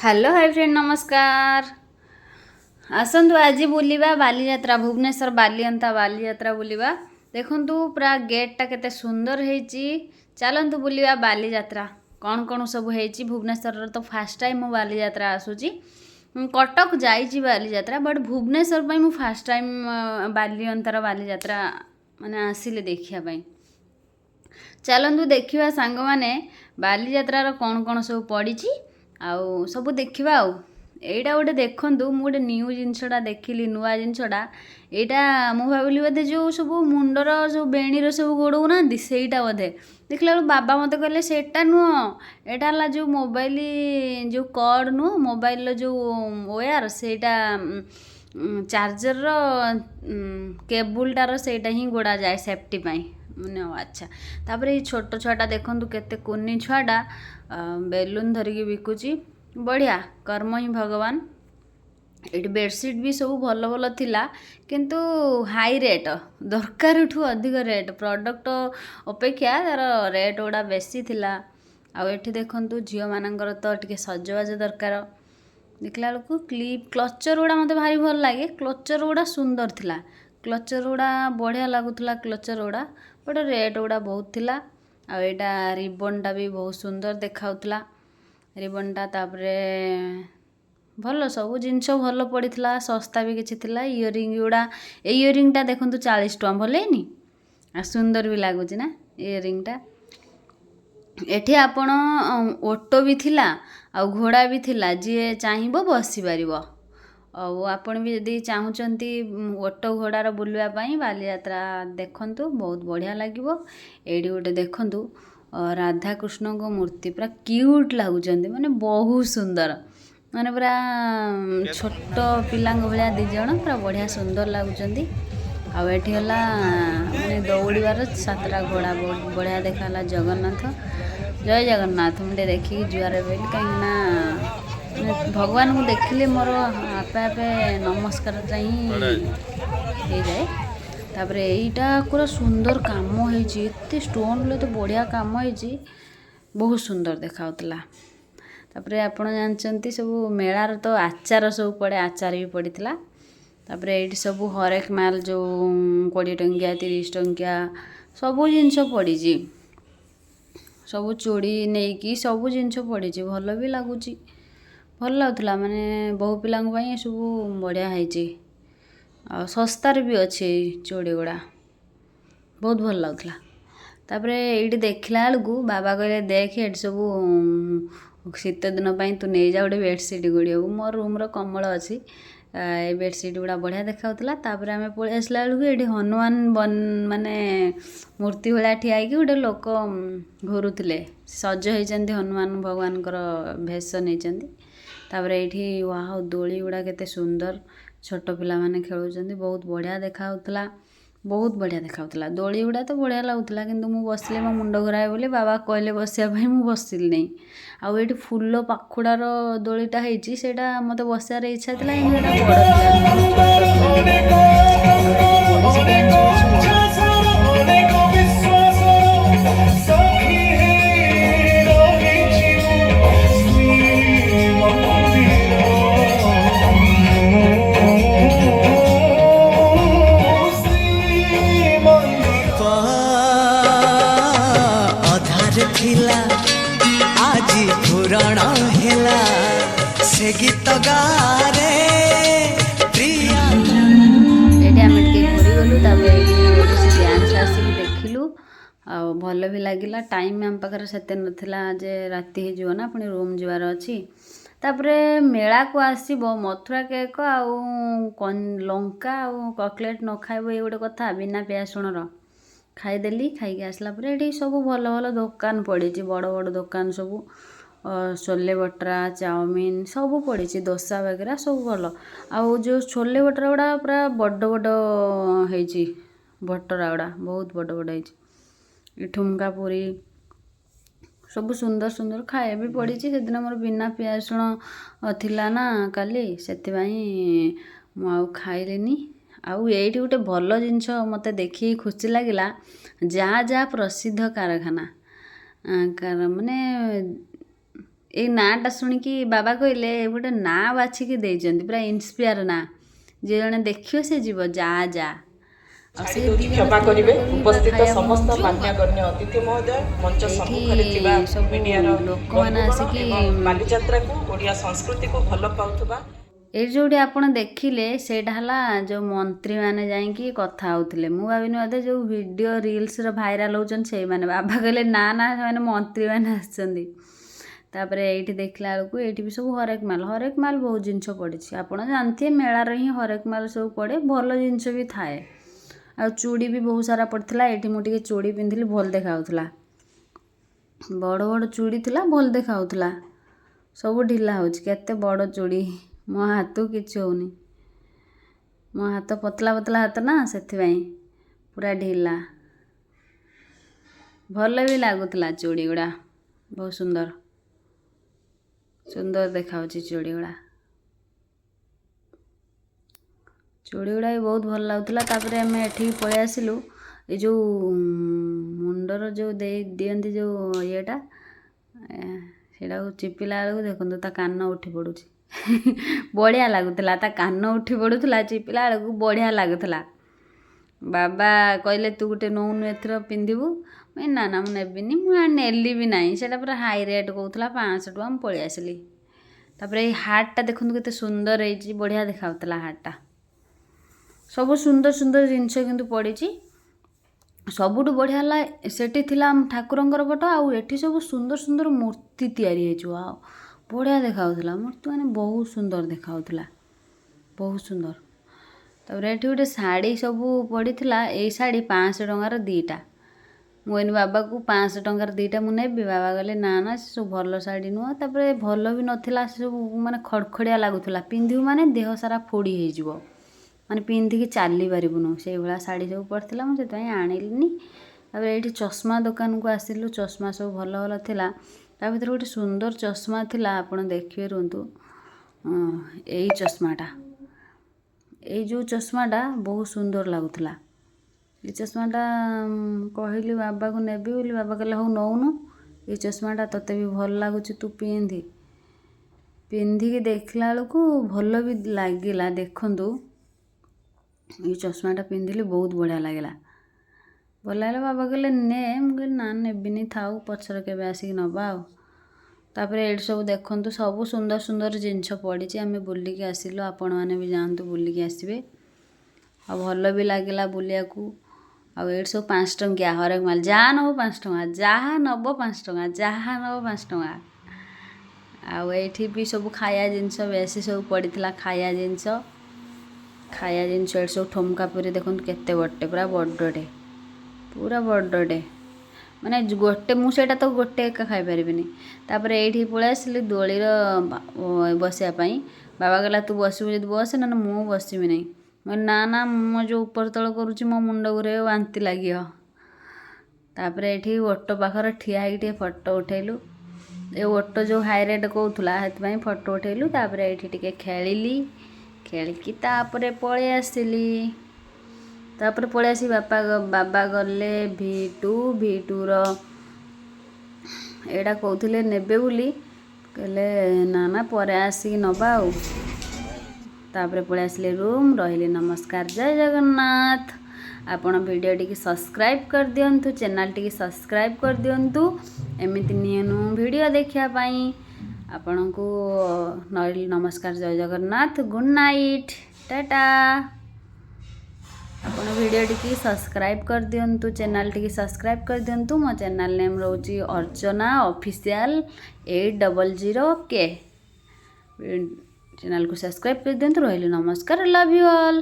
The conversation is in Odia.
हेलो हाय फ्रेंड नमस्कार। आसतु आज बुलिबा बालीयात्रा भुवनेश्वर बालियंता बालीयात्रा बुलिबा। देखंतु पूरा गेटटा केते सुंदर हेची। चलंतु बुलिबा बालीयात्रा कौन कौन सब हेची भुवनेश्वर तो फर्स्ट टाइम मु बालीयात्रा आसुची। कटक जाइची बालीयात्रा बट भुवनेश्वर पई मु फर्स्ट टाइम बालियंतार बालीयात्रा माने आसिले देखिया पई। चलंतु देखिबा सांग माने बालीयात्रार कौन कौन सब पड़ीची आउ सब देखिबा आउ। एइटा गोटे देखंतु मु गोटे न्यू जिनसटा देखिली नुआ जिनसटा एइटा मु भाबिली बोधे जो सब मुंडर जो बेणीर सब गोड़ौ ना सेइटा बोधे देखला बाबा मते कहले सेटा नुह एटा हला जो मोबाइल जो कॉर्ड नुह मोबाइल जो वायर सेटा चार्जर रो केबुलटार सेटा ही गोड़ा जाए सेफ्टी पाई मने। अच्छा तापर ये छोट छुआटा देखंतु केते कुनी छुआटा बेलून धरिकी बिकुची बढ़िया कर्म ही भगवान। ये बेडसीट भी सब भल भल थिला किंतु हाई रेट दरकार ठू अधिक रेट प्रोडक्ट अपेक्षा तार रेट गुड़ा बेसी थिला। आउ एठी देखंतु झियो मानकर तो टिके सजवाज दरकार देखला बेलू क्लिप क्लचर गुड़ा मते भारी भल लागे। क्लचर गुड़ा सुंदर थिला क्लचर गुड़ा बढ़िया लगुला क्लचर गुड़ा बट रेट गुड़ा बहुत थिला। आ एटा रिबनटा भी बहुत सुंदर देखाउतला रिबनटा तापरे भल सब जिनस भल पड़ीला सस्ता भी किछि थिला। इयरिंग गुड़ा इयरिंगटा देखंतु 40 टका भलेनी आ सुंदर भी लागुच ना इयरिंगटा। एठी आपण ऑटो भी थिला आ घोड़ा भी थिला जे चाहिबो बसी पारिबो। ଆଉ ଆପଣ ବି ଯଦି ଚାହୁଁଛନ୍ତି ଓଟ ଘୋଡ଼ାର ବୁଲିବା ପାଇଁ ବାଲିଯାତ୍ରା ଦେଖନ୍ତୁ ବହୁତ ବଢ଼ିଆ ଲାଗିବ। ଏଇଠି ଗୋଟେ ଦେଖନ୍ତୁ ରାଧାକୃଷ୍ଣଙ୍କ ମୂର୍ତ୍ତି ପୁରା କ୍ୟୁଟ୍ ଲାଗୁଛନ୍ତି ମାନେ ବହୁତ ସୁନ୍ଦର ମାନେ ପୁରା ଛୋଟ ପିଲାଙ୍କ ଭଳିଆ ଦୁଇ ଜଣ ପୁରା ବଢ଼ିଆ ସୁନ୍ଦର ଲାଗୁଛନ୍ତି। ଆଉ ଏଠି ହେଲା ମାନେ ଦୌଡ଼ିବାର 7ଟା ଘୋଡ଼ା ବଢ଼ିଆ ଦେଖାହେଲା। ଜଗନ୍ନାଥ ଜୟ ଜଗନ୍ନାଥ ମୁଁ ଟିକେ ଦେଖିକି ଜୁହାର ହେବି କାହିଁକିନା भगवान को देखिले मोर आपे आपे नमस्कार चाहिए हो जाए। तापर यहीटा पूरा सुंदर काम होती एत स्टोन ले तो बढ़िया काम होती बहुत सुंदर देखाउतला। तापर आपण जानचंती सब मेलार तो आचार सब पड़े आचार भी पड़ीला। तापर एठी सब हरेक माल जो 20 टंकिया 30 टंकिया सब जिनस पड़ी सब चूड़ी नहीं कि सब जिनस पड़ी भल भी लगुच भल लगुला माने बहु पिलांग पई सब बढ़िया होइची आ सस्तार भी अच्छे चूड़ी गुड़ा बहुत भल लगुला। तापर एठी देखला बेलू बाबा कहले देख एठी सब शीत दिन पई तू नहीं जा गोटे बेडसीट गुड़िया मो रूम रो कमल अच्छी ए बेडसीट गुड़ा बढ़िया देखाउतला। तापर आमे पळे आसला बेलू एठी हनुमान माने मूर्ति भलिया ठिया होइकी गोटे लोक घुरुथिले सज होइचंती हनुमान भगवान भेष नहीं। तापर एठी वाह दोली गुड़ा केते सुंदर छोट पिला माने खेलुचंती बहुत बढ़िया देखाउतला बहुत बढ़िया देखाउतला। दोली गुड़ा तो बढ़िया लगुतला किंतु मु बसले मो मुंड घुराए बोली बाबा कहले बसिया भाई मु बसिल नहीं। आउ एठी फूल पाखुड़ार दोलीटा हेची सेटा मते बसियार इच्छा थिला किंतु एटा আজি পুরাণ হেলা সে গীত গারে প্রিয়া एठी आमे टिके घुरी गलु। तापर एठी से डांस आसी देखिलु आ भल भी लागिला। टाइम आम पाखरे सेते नथिला जे राति हे जिवो ना पुनी रूम जिवार अछि। तापर मेला को आसीबो मथुरा केक आउ लंका आउ चॉकलेट न खाइबो ए गोटे कथा बिना प्यासुणर खाईदेली खाई आसला पर ये सब भल भल दुकान पड़ी बड़ बड़ दुकान सब छोले भटरा चाउमीन सब पड़ी डोसा वगैरह सब भल। आउ जो छोले भटरा गुड़ा पूरा बड़ बड़ होइची भटरा गुड़ा बहुत बड़ बड़ होइची। ठुमका पूरी सब सुंदर सुंदर खाए भी पड़ी से दिन मोर बिना प्यासुण थिला ना काली से मु खाइलेनी। आउ एठी गोटे भल जिनस मते देखि खुशी लागिला जहाँ जहाँ प्रसिद्ध कारखाना माने ଏଇ ନାଁଟା ଶୁଣିକି ବାବା କହିଲେ ଗୋଟେ ନାଁ ବାଛିକି ଦେଇଛନ୍ତି, ପୁରା ଇନ୍ସପାୟାର ନାଁ, ଯିଏ ଜଣେ ଦେଖିବ ସେ ଯିବ ଯା ଯା। ଆଉ ସେ ଦି ଜଣ କ୍ଷମା ସ୍ତ୍ରୀ କରିବେ ଲୋକ ବି ପୁରା ଉପସ୍ଥିତ ଖାଇବା ସମସ୍ତ ବନଉଛନ୍ତି। ମାନ୍ୟଗଣ୍ୟ ଅତିଥି ମହୋଦୟ, ମଞ୍ଚ ଏଇଠି ସମ୍ମୁଖରେ ଥିବା ସବୁ ମିଡିଆର ଲୋକମାନେ ବନ୍ଧୁଗଣ ଆସିକି ଏବଂ ବାଲିଯାତ୍ରାକୁ ଓଡ଼ିଆ ସଂସ୍କୃତିକୁ ଭଲ ପାଉଥିବା ଏଇ ଯେଉଁଠି ଆପଣ ଦେଖିଲେ ସେଇଟା ହେଲା ଯେଉଁ ମନ୍ତ୍ରୀମାନେ ଯାଇକି କଥା ହେଉଥିଲେ। ମୁଁ ଭାବିନି ବୋଧେ ଯେଉଁ ଭିଡ଼ିଓ ରିଲ୍ସର ଭାଇରାଲ ହେଉଛନ୍ତି ସେଇମାନେ। ବାବା କହିଲେ ନା ନା ସେମାନେ ମନ୍ତ୍ରୀମାନେ ଆସିଛନ୍ତି। ତାପରେ ଏଇଠି ଦେଖିଲା ବେଳକୁ ଏଇଠି ବି ସବୁ ହରେକ ମାଲ ବହୁତ ଜିନିଷ ପଡ଼ିଛି। ଆପଣ ଜାଣିଥିବେ ମେଳାରେ ହିଁ ହରେକ ମାଲ ସବୁ ପଡ଼େ, ଭଲ ଜିନିଷ ବି ଥାଏ। ଆଉ ଚୁଡ଼ି ବି ବହୁତ ସାରା ପଡ଼ିଥିଲା। ଏଇଠି ମୁଁ ଟିକେ ଚୁଡ଼ି ପିନ୍ଧିଲି, ଭଲ ଦେଖାଯାଉଥିଲା। ବଡ଼ ବଡ଼ ଚୁଡ଼ି ଥିଲା, ଭଲ ଦେଖାଯାଉଥିଲା। ସବୁ ଢିଲା ହେଉଛି, କେତେ ବଡ଼ ଚୁଡ଼ି, ମୋ ହାତକୁ କିଛି ହେଉନି। ମୋ ହାତ ପତଳା ପତଳା ହାତ ନା, ସେଥିପାଇଁ ପୁରା ଢିଲା। ଭଲ ବି ଲାଗୁଥିଲା ଚୁଡ଼ି ଗୁଡ଼ା, ବହୁତ ସୁନ୍ଦର ସୁନ୍ଦର ଦେଖାଯାଉଛି ଚୁଡ଼ି ଗୁଡ଼ା। ଚୁଡ଼ି ଗୁଡ଼ା ବି ବହୁତ ଭଲ ଲାଗୁଥିଲା। ତାପରେ ଆମେ ଏଠିକି ପଳେଇ ଆସିଲୁ। ଏଇ ଯେଉଁ ମୁଣ୍ଡର ଯେଉଁ ଦିଅନ୍ତି ଯେଉଁ ଇଏଟା, ସେଇଟାକୁ ଚିପିଲା ବେଳକୁ ଦେଖନ୍ତୁ ତା କାନ ଉଠି ପଡ଼ୁଛି। ବଢ଼ିଆ ଲାଗୁଥିଲା, ତା କାନ ଉଠି ପଡ଼ୁଥିଲା ଚିପିଲା ବେଳକୁ, ବଢ଼ିଆ ଲାଗୁଥିଲା। ବାବା କହିଲେ ତୁ ଗୋଟେ ନଉନୁ ଏଥର ପିନ୍ଧିବୁ। ନା ନା ମୁଁ ନେବିନି, ମୁଁ ନେଲି ବି ନାହିଁ। ସେଇଟା ପୁରା ହାଇ ରେଟ୍ କହୁଥିଲା, 500 ଟଙ୍କା। ମୁଁ ପଳେଇ ଆସିଲି। ତାପରେ ଏଇ ହାର୍ଟଟା ଦେଖନ୍ତୁ କେତେ ସୁନ୍ଦର ହେଇଛି, ବଢ଼ିଆ ଦେଖାଯାଉଥିଲା ହାର୍ଟଟା। ସବୁ ସୁନ୍ଦର ସୁନ୍ଦର ଜିନିଷ କିନ୍ତୁ ପଡ଼ିଛି। ସବୁଠୁ ବଢ଼ିଆ ହେଲା ସେଠି ଥିଲା ଠାକୁରଙ୍କର ଫଟୋ, ଆଉ ଏଠି ସବୁ ସୁନ୍ଦର ସୁନ୍ଦର ମୂର୍ତ୍ତି ତିଆରି ହେଇଛି। ଆଉ ବଢ଼ିଆ ଦେଖାଯାଉଥିଲା, ମୂର୍ତ୍ତି ମାନେ ବହୁତ ସୁନ୍ଦର ଦେଖାଯାଉଥିଲା, ବହୁତ ସୁନ୍ଦର। ତାପରେ ଏଠି ଗୋଟେ ଶାଢ଼ୀ ସବୁ ପଡ଼ିଥିଲା। ଏଇ ଶାଢ଼ୀ 500 ଟଙ୍କାର 2ଟା। ମୁଁ କହିଲି ବାବାକୁ 500 ଟଙ୍କାର 2ଟା ମୁଁ ନେବି। ବାବା କହିଲେ ନା ନା ସେ ସବୁ ଭଲ ଶାଢ଼ୀ ନୁହଁ। ତାପରେ ଭଲ ବି ନଥିଲା, ସେ ସବୁ ମାନେ ଖଡ଼ଖଡ଼ିଆ ଲାଗୁଥିଲା। ପିନ୍ଧିବୁ ମାନେ ଦେହ ସାରା ଫୋଡ଼ି ହେଇଯିବ, ମାନେ ପିନ୍ଧିକି ଚାଲି ପାରିବୁନୁ, ସେଇଭଳିଆ ଶାଢ଼ୀ ସବୁ ପଡ଼ିଥିଲା। ମୁଁ ସେଥିପାଇଁ ଆଣିଲିନି। ତାପରେ ଏଇଠି ଚଷମା ଦୋକାନକୁ ଆସିଲୁ। ଚଷମା ସବୁ ଭଲ ଭଲ ଥିଲା। ତା ଭିତରେ ଗୋଟେ ସୁନ୍ଦର ଚଷମା ଥିଲା, ଆପଣ ଦେଖିବେ ରୁହନ୍ତୁ। ଏଇ ଚଷମାଟା, ଏଇ ଯେଉଁ ଚଷମାଟା ବହୁତ ସୁନ୍ଦର ଲାଗୁଥିଲା। ଏଇ ଚଷମାଟା କହିଲି ବାବାକୁ ନେବି ବୋଲି। ବାବା କହିଲେ ହଉ ନଉନୁ, ଏଇ ଚଷମାଟା ତୋତେ ବି ଭଲ ଲାଗୁଛି, ତୁ ପିନ୍ଧି। ପିନ୍ଧିକି ଦେଖିଲା ବେଳକୁ ଭଲ ବି ଲାଗିଲା। ଦେଖନ୍ତୁ ଏଇ ଚଷମାଟା ପିନ୍ଧିଲି, ବହୁତ ବଢ଼ିଆ ଲାଗିଲା। ଭଲ ଲାଗିଲା। ବାବା କହିଲେ ନେ। ମୁଁ କହିଲି ନା ନେବିନି, ଥାଉ, ପଛରେ କେବେ ଆସିକି ନେବା ଆଉ। ତାପରେ ଏଇଠି ସବୁ ଦେଖନ୍ତୁ, ସବୁ ସୁନ୍ଦର ସୁନ୍ଦର ଜିନିଷ ପଡ଼ିଛି। ଆମେ ବୁଲିକି ଆସିଲୁ, ଆପଣମାନେ ବି ଯାଆନ୍ତୁ ବୁଲିକି ଆସିବେ। ଆଉ ଭଲ ବି ଲାଗିଲା ବୁଲିବାକୁ। ଆଉ ଏଇଠି ସବୁ 5 ଟଙ୍କିଆ ହରେକ ମାଲ, ଯାହା ନେବ 5 ଟଙ୍କା, ଯାହା ନେବ 5 ଟଙ୍କା, ଯାହା ନେବ 5 ଟଙ୍କା। ଆଉ ଏଇଠି ବି ସବୁ ଖାଇବା ଜିନିଷ ବେଶୀ ସବୁ ପଡ଼ିଥିଲା। ଖାଇବା ଜିନିଷ ଏଠି ସବୁ ଠୁମକା ପୁରୀ ଦେଖନ୍ତୁ କେତେ ବଡ଼ଟେ, ପୁରା ବଡ଼ଟେ, ପୁରା ବଡ଼ଟେ। ମାନେ ଗୋଟେ, ମୁଁ ସେଇଟା ତ ଗୋଟେ ଏକା ଖାଇପାରିବିନି। ତାପରେ ଏଇଠି ପଳେଇ ଆସିଲି ଦୋଳିର ବସିବା ପାଇଁ। ବାବା କହିଲା ତୁ ବସିବୁ ଯଦି ବସେ, ନହେଲେ ମୁଁ ବସିବି ନାହିଁ। ନା ନା ମୁଁ ଯେଉଁ ଉପର ତଳ କରୁଛି ମୋ ମୁଣ୍ଡ ଘୁରେଇବ, ବାନ୍ତି ଲାଗିବ। ତାପରେ ଏଇଠି ଓଟୋ ପାଖରେ ଠିଆ ହେଇକି ଟିକେ ଫଟୋ ଉଠେଇଲୁ। ଏ ଓଟୋ ଯେଉଁ ହାଇ ରେଟ୍ କହୁଥିଲା, ସେଥିପାଇଁ ଫଟୋ ଉଠେଇଲୁ। ତାପରେ ଏଇଠି ଟିକେ ଖେଳିଲି, ଖେଳିକି ତାପରେ ପଳେଇ ଆସିଲି। ତାପରେ ପଳେଇ ଆସି ବାବା ଗଲେ V2ର ଏଇଟା କହୁଥିଲେ ନେବେ ବୋଲି, କହିଲେ ନା ନା ପରେ ଆସିକି ନେବା ଆଉ। ତାପରେ ପଳେଇ ଆସିଲେ ରୁମ୍, ରହିଲି। ନମସ୍କାର, ଜୟ ଜଗନ୍ନାଥ। ଆପଣ ଭିଡ଼ିଓଟିକି ସବସ୍କ୍ରାଇବ୍ କରିଦିଅନ୍ତୁ, ଚ୍ୟାନେଲ୍ଟିକି ସବସ୍କ୍ରାଇବ୍ କରିଦିଅନ୍ତୁ, ଏମିତି ନିୟୁ ଭିଡ଼ିଓ ଦେଖିବା ପାଇଁ। ଆପଣଙ୍କୁ ନମସ୍କାର, ଜୟ ଜଗନ୍ନାଥ, ଗୁଡ୍ ନାଇଟ୍, ଟାଟା। ଆପଣ ଭିଡ଼ିଓଟିକି ସବସ୍କ୍ରାଇବ୍ କରିଦିଅନ୍ତୁ, ଚ୍ୟାନେଲ୍ଟିକି ସବସ୍କ୍ରାଇବ୍ କରିଦିଅନ୍ତୁ। ମୋ ଚ୍ୟାନେଲ୍ ନେମ୍ ରହୁଛି ଅର୍ଚ୍ଚନା ଅଫିସିଆଲ୍ 800K। ଚ୍ୟାନେଲ୍କୁ ସବସ୍କ୍ରାଇବ୍ କରିଦିଅନ୍ତୁ। ରହିଲି, ନମସ୍କାର, ଲଭ୍ ୟୁ ଅଲ୍।